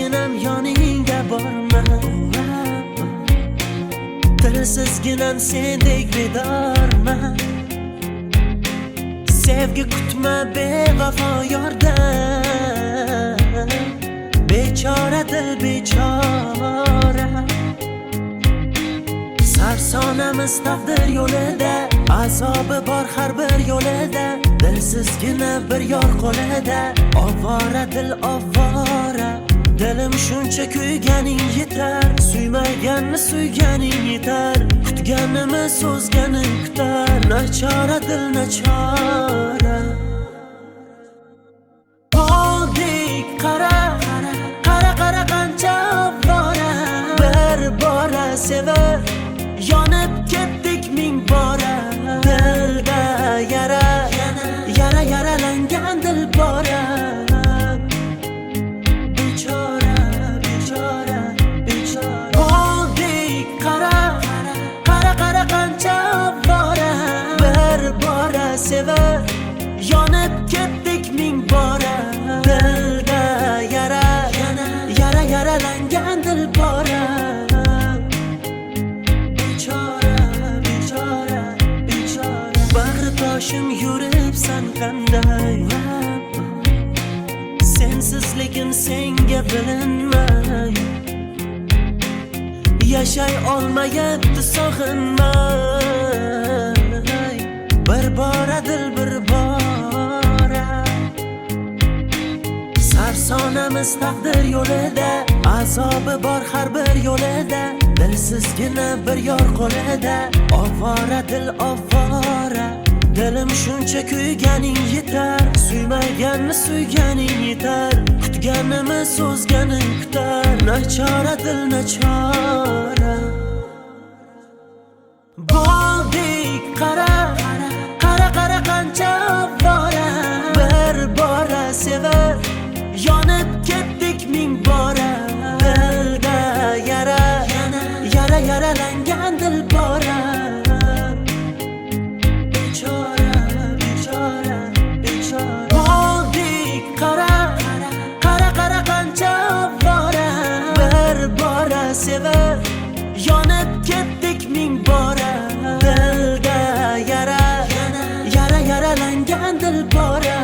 Dilsizginam yoningga borman, dilsizginam sendek bedorman. Sevgi kutma bevafo yordan, bechora dil bechora. Sarsonamiz taqdir yo'lida, azobi bor har bir yo'lida. Dilsizgina bir yor qo'lida, ovora dil ovora. Dilim shuncha kuyganing yetar, suymaganni suyganing yetar. Kutganimni so'zganing kutar, nachora dil nachora. Bo'ldik qara, qara qara qancha bora. Bir bora sevib yonib ketdik ming bora. Dilda yara, yara yaralangan dil bora. Bechora, bechora, bechora. Bo'ldik qara, qara qara qancha bora. Bir bora sevib yonib ketdik ming bora. Dilda yara, yara yaralangan dil bora. Bag'ritoshim yuribsan qanday, sensizligim senga bilinmay. Yashay olmayapti sog'inmay. Bir bora dil bir bora. Sarsonamiz taqdir yo'lida, azobi bor har bir yo'lida. Dilsizgina bir yor qo'lida, ovora dil ovora. Dilim shuncha kuyganing yetar, suymaganni suyganing yetar. Kutganimni so'zganing kutar, nachora dil nachora. Bo'ldik qara, qara qara qancha bora. Bir bora sevib yonib ketdik ming bora. Dilda yara, yara yaralangan dil bora. Bechora, bechora, bechora. Bo'ldik qara, qara qara qancha bora. Bir bora sevib yonib ketdik ming bora. Dilda yara, yara yaralangan dil bora.